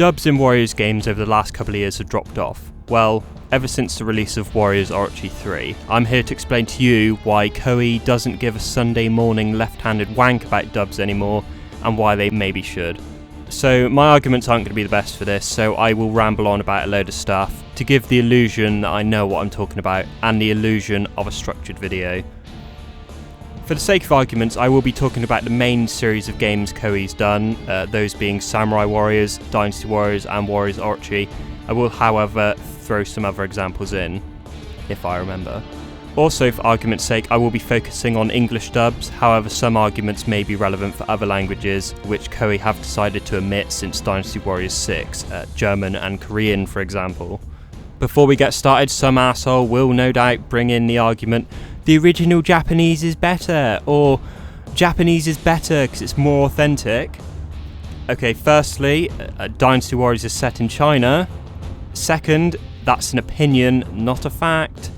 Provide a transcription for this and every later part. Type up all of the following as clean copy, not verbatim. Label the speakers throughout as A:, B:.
A: Dubs in Warriors games over the last couple of years have dropped off. Well, ever since the release of Warriors Orochi 3. I'm here to explain to you why Koei doesn't give a Sunday Morning Left-Handed Wank about dubs anymore, and why they maybe should. So my arguments aren't going to be the best for this, so I will ramble on about a load of stuff to give the illusion that I know what I'm talking about, and the illusion of a structured video. For the sake of arguments, I will be talking about the main series of games Koei's done, those being Samurai Warriors, Dynasty Warriors and Warriors Orochi. I will, however, throw some other examples in, if I remember. Also, for argument's sake, I will be focusing on English dubs, however some arguments may be relevant for other languages, which Koei have decided to omit since Dynasty Warriors 6, German and Korean for example. Before we get started, some asshole will no doubt bring in the argument, the original Japanese is better, or Japanese is better because it's more authentic. Okay, firstly, Dynasty Warriors is set in China. Second, that's an opinion, not a fact.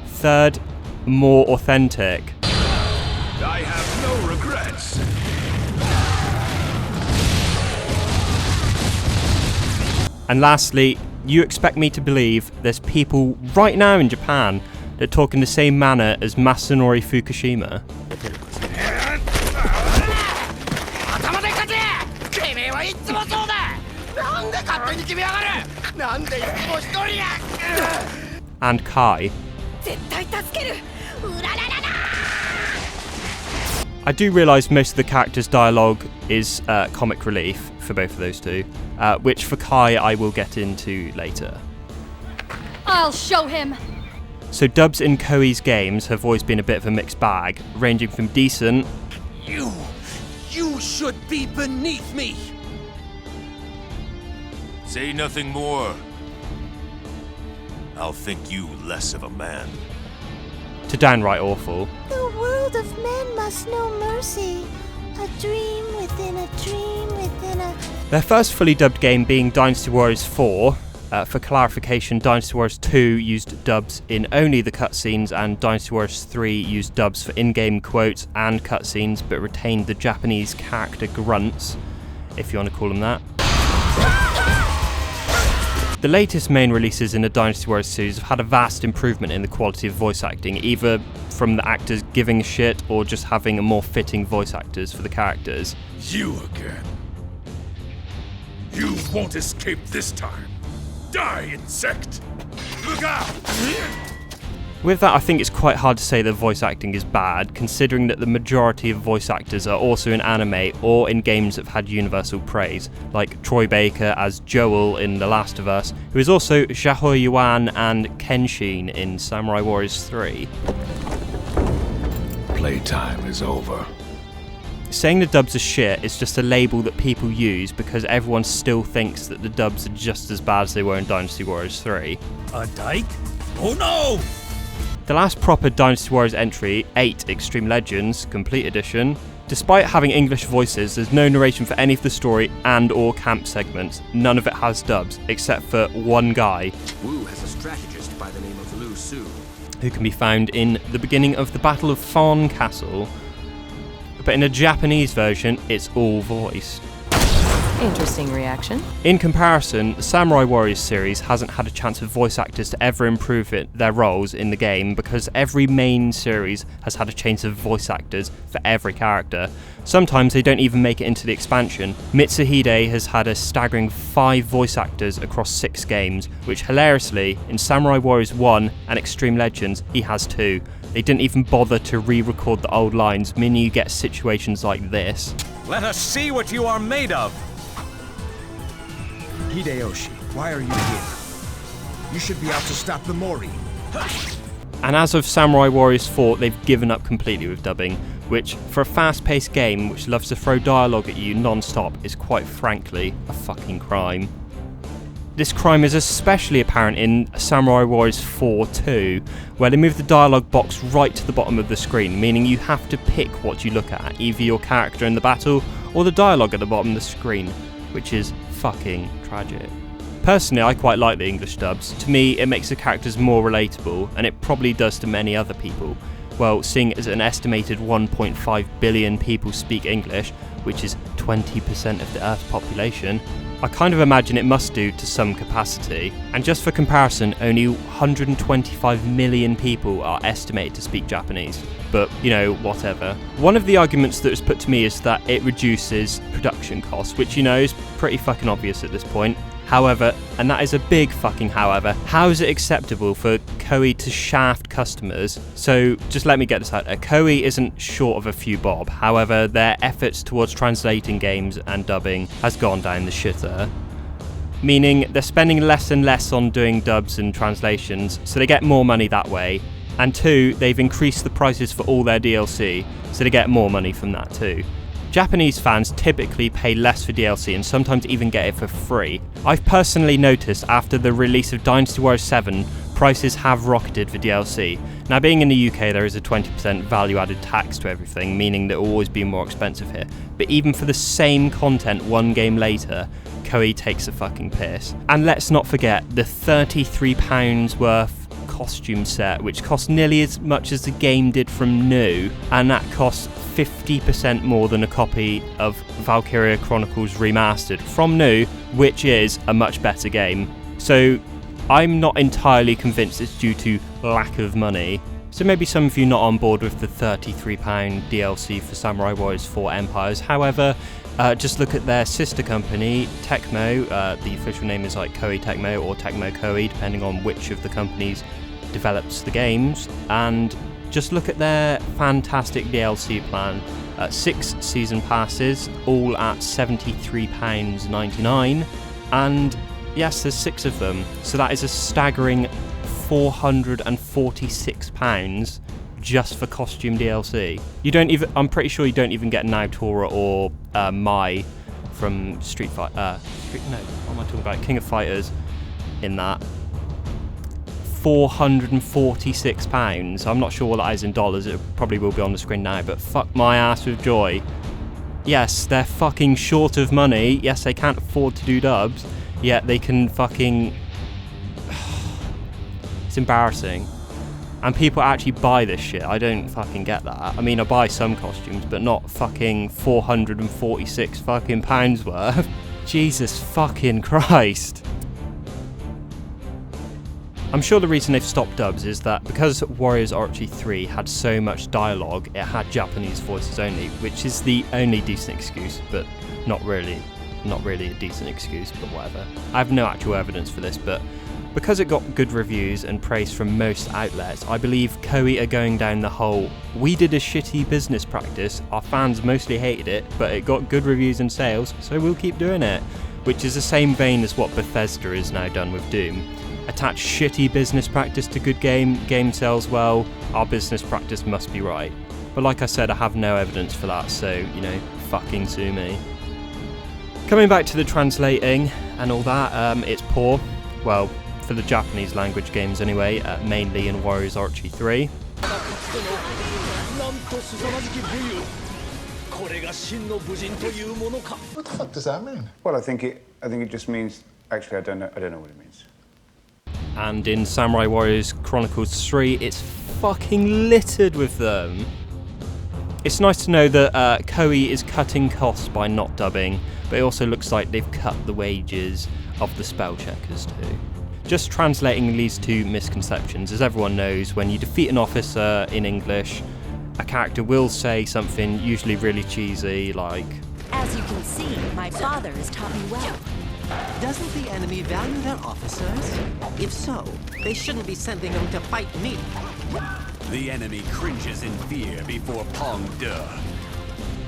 A: Third, more authentic.
B: I have no regrets.
A: And lastly, you expect me to believe there's people right now in Japan that talk in the same manner as Masanori Fukushima? And Kai. I do realise most of the characters' dialogue is comic relief for both of those two, which for Kai I will get into later.
C: I'll show him!
A: So dubs in Koei's games have always been a bit of a mixed bag, ranging from decent...
D: You should be beneath me!
B: Say nothing more. I'll think you less of a man.
A: to downright awful.
E: The world of men must know mercy. A dream within a dream within a...
A: Their first fully dubbed game being Dynasty Warriors 4. For clarification, Dynasty Warriors 2 used dubs in only the cutscenes, and Dynasty Warriors 3 used dubs for in-game quotes and cutscenes, but retained the Japanese character grunts, if you want to call them that. The latest main releases in the Dynasty Warriors series have had a vast improvement in the quality of voice acting, either from the actors giving a shit or just having a more fitting voice actors for the characters.
B: You again. You won't escape this time. Die, insect! Look out!
A: With that, I think it's quite hard to say that voice acting is bad, considering that the majority of voice actors are also in anime or in games that have had universal praise, like Troy Baker as Joel in The Last of Us, who is also Xiahou Yuan and Kenshin in Samurai Warriors 3.
B: Playtime is over.
A: Saying the dubs are shit is just a label that people use because everyone still thinks that the dubs are just as bad as they were in Dynasty Warriors 3.
D: A dike? Oh no!
A: The last proper Dynasty Warriors entry, 8 Xtreme Legends, Complete Edition, despite having English voices, there's no narration for any of the story and or camp segments. None of it has dubs, except for one guy,
F: Wu has a strategist by the name of Lu Su.
A: who can be found in the beginning of the Battle of Fawn Castle. But in a Japanese version, it's all voiced.
G: Interesting reaction.
A: In comparison, the Samurai Warriors series hasn't had a chance for voice actors to ever improve their roles in the game because every main series has had a change of voice actors for every character. Sometimes they don't even make it into the expansion. Mitsuhide has had a staggering 5 voice actors across 6 games, which hilariously, in Samurai Warriors 1 and Xtreme Legends, he has 2. They didn't even bother to re-record the old lines, meaning you get situations like this.
D: Let us see what you are made of!
H: Hideyoshi, why are you here? You should be out to stop the Mori.
A: And as of Samurai Warriors 4, they've given up completely with dubbing, which, for a fast-paced game which loves to throw dialogue at you non-stop, is quite frankly a fucking crime. This crime is especially apparent in Samurai Warriors 4 2, where they move the dialogue box right to the bottom of the screen, meaning you have to pick what you look at, either your character in the battle or the dialogue at the bottom of the screen, which is fucking tragic. Personally, I quite like the English dubs. To me, it makes the characters more relatable, and it probably does to many other people. Well, seeing as an estimated 1.5 billion people speak English, which is 20% of the Earth's population, I kind of imagine it must do to some capacity. And just for comparison, only 125 million people are estimated to speak Japanese. But, you know, whatever. One of the arguments that was put to me is that it reduces production costs, which, you know, is pretty fucking obvious at this point. However, and that is a big fucking however, how is it acceptable for Koei to shaft customers? So just let me get this out there. Koei isn't short of a few bob. However, their efforts towards translating games and dubbing has gone down the shitter. Meaning they're spending less and less on doing dubs and translations, so they get more money that way. And two, they've increased the prices for all their DLC, so they get more money from that too. Japanese fans typically pay less for DLC and sometimes even get it for free. I've personally noticed after the release of Dynasty Warriors 7, prices have rocketed for DLC. Now, being in the UK, there is a 20% value-added tax to everything, meaning that it will always be more expensive here. But even for the same content one game later, Koei takes a fucking piss. And let's not forget the £33 worth costume set, which cost nearly as much as the game did from new, and that costs 50% more than a copy of Valkyria Chronicles Remastered from new, which is a much better game. So I'm not entirely convinced it's due to lack of money. So maybe some of you not on board with the £33 DLC for Samurai Warriors 4 Empires. However, just look at their sister company, Tecmo. The official name is like Koei Tecmo or Tecmo Koei, depending on which of the companies develops the games. And just look at their fantastic DLC plan. 6 season passes, all at £73.99. And yes, there's 6 of them. So that is a staggering £446 just for costume DLC. You don't even, I'm pretty sure you don't even get Naotora or Mai from Street Fighter, no, what am I talking about? King of Fighters in that. £446. I'm not sure what that is in dollars. It probably will be on the screen now, but fuck my ass with joy. Yes, they're fucking short of money. Yes, they can't afford to do dubs, yet they can fucking... It's embarrassing. And people actually buy this shit. I don't fucking get that. I mean, I buy some costumes, but not fucking 446 fucking pounds worth. Jesus fucking Christ. I'm sure the reason they've stopped dubs is that because Warriors Orochi 3 had so much dialogue, it had Japanese voices only, which is the only decent excuse, but not really a decent excuse, but whatever. I have no actual evidence for this, but because it got good reviews and praise from most outlets, I believe Koei are going down the whole, we did a shitty business practice, our fans mostly hated it, but it got good reviews and sales, so we'll keep doing it. Which is the same vein as what Bethesda is now done with Doom. Attach shitty business practice to good game sells well, our business practice must be right. But like I said, I have no evidence for that, so, you know, fucking sue me. Coming back to the translating and all that, it's poor. Well, for the Japanese language games anyway, mainly in Warriors Orochi 3.
I: What the fuck does that mean?
J: Well, I think it just means, actually I don't know what it means.
A: And in Samurai Warriors Chronicles 3, it's fucking littered with them. It's nice to know that Koei is cutting costs by not dubbing, but it also looks like they've cut the wages of the spell checkers too. Just translating leads to misconceptions. As everyone knows, when you defeat an officer in English, a character will say something usually really cheesy like,
K: "As you can see, my father has taught me well."
L: Doesn't the enemy value their officers? If so, they shouldn't be sending them to fight me.
B: The enemy cringes in fear before Pong De.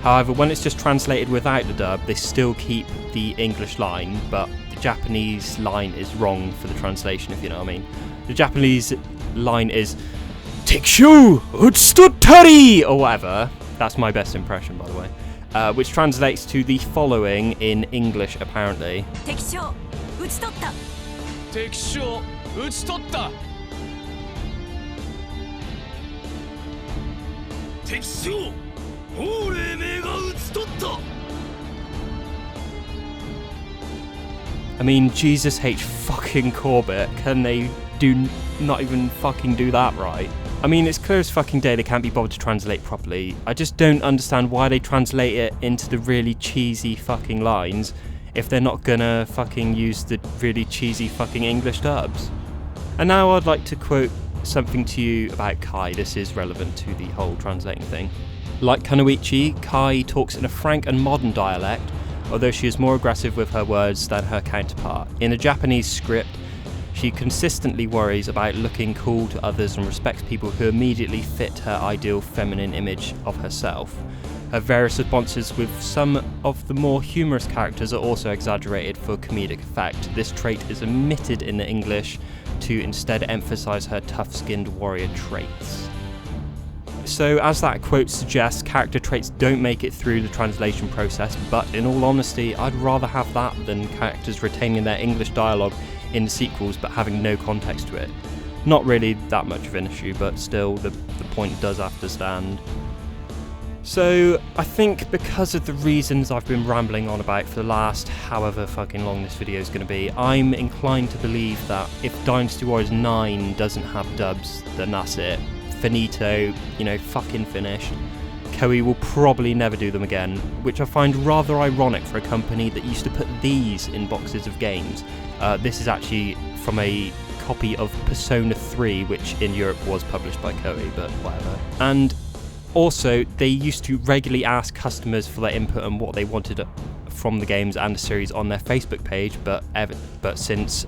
A: However, when it's just translated without the dub, they still keep the English line, but the Japanese line is wrong for the translation, if you know what I mean. The Japanese line is Tekshu Utsutari or whatever. That's my best impression, by the way. Which translates to the following in English, apparently.
K: Tekshu Utsutotta.
D: Tekshu Utsutotta.
B: Tekshu Oreme ga Utsutotta.
A: I mean, Jesus H. fucking Corbett, can they not even fucking do that right? I mean, it's clear as fucking day they can't be bothered to translate properly. I just don't understand why they translate it into the really cheesy fucking lines if they're not gonna fucking use the really cheesy fucking English dubs. And now I'd like to quote something to you about Kai. This is relevant to the whole translating thing. Like Kunoichi, Kai talks in a frank and modern dialect, although she is more aggressive with her words than her counterpart. In a Japanese script, she consistently worries about looking cool to others and respects people who immediately fit her ideal feminine image of herself. Her various responses with some of the more humorous characters are also exaggerated for comedic effect. This trait is omitted in the English to instead emphasise her tough-skinned warrior traits. So, as that quote suggests, character traits don't make it through the translation process, but in all honesty, I'd rather have that than characters retaining their English dialogue in the sequels but having no context to it. Not really that much of an issue, but still, the point does have to stand. So, I think because of the reasons I've been rambling on about for the last however fucking long this video is going to be, I'm inclined to believe that if Dynasty Warriors 9 doesn't have dubs, then that's it. Finito, fucking finished. Koei will probably never do them again, which I find rather ironic for a company that used to put these in boxes of games. This is actually from a copy of Persona 3, which in Europe was published by Koei, but whatever. And also, they used to regularly ask customers for their input on what they wanted from the games and the series on their Facebook page, but since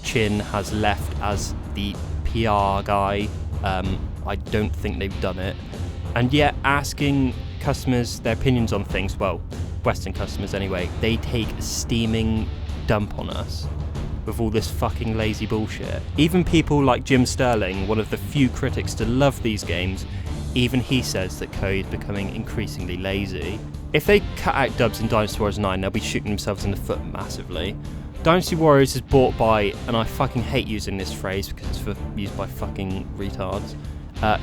A: Chin has left as the PR guy, I don't think they've done it. And yet, asking customers their opinions on things, well, Western customers anyway, they take a steaming dump on us with all this fucking lazy bullshit. Even people like Jim Sterling, one of the few critics to love these games, even he says that Koei is becoming increasingly lazy. If they cut out dubs in Dynasty Warriors 9, they'll be shooting themselves in the foot massively. Dynasty Warriors is bought by, and I fucking hate using this phrase because it's used by fucking retards,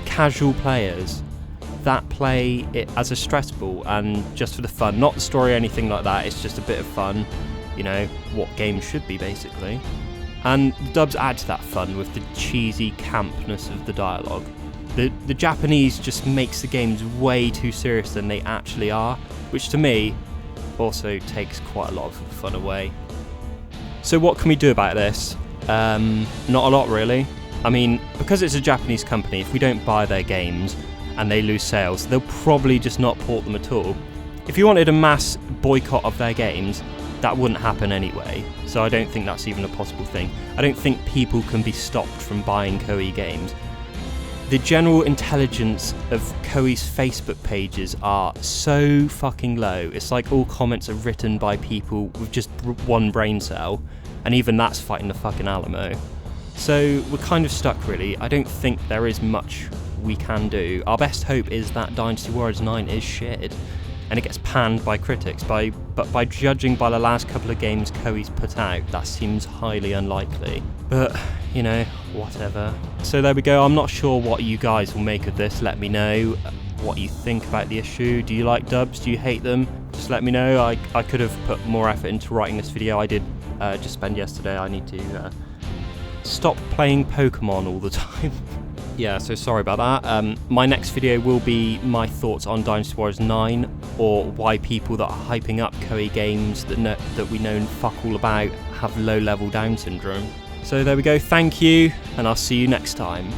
A: casual players that play it as a stress ball and just for the fun, not the story or anything like that, it's just a bit of fun, what games should be basically. And the dubs add to that fun with the cheesy campness of the dialogue. The Japanese just makes the games way too serious than they actually are, which to me also takes quite a lot of the fun away. So what can we do about this? Not a lot really. I mean, because it's a Japanese company, if we don't buy their games and they lose sales, they'll probably just not port them at all. If you wanted a mass boycott of their games, that wouldn't happen anyway, so I don't think that's even a possible thing. I don't think people can be stopped from buying Koei games. The general intelligence of Koei's Facebook pages are so fucking low. It's like all comments are written by people with just one brain cell, and even that's fighting the fucking Alamo. So we're kind of stuck really. I don't think there is much we can do. Our best hope is that Dynasty Warriors 9 is shit, and it gets panned by critics, but by judging by the last couple of games Koei's put out, that seems highly unlikely. But, whatever. So there we go. I'm not sure what you guys will make of this. Let me know what you think about the issue. Do you like dubs? Do you hate them? Just let me know. I could have put more effort into writing this video. I did just spend yesterday. I need to stop playing Pokemon all the time. Yeah, so sorry about that. My next video will be my thoughts on Dynasty Warriors 9, or why people that are hyping up Koei games that we know fuck all about have low-level Down syndrome. So there we go, thank you, and I'll see you next time.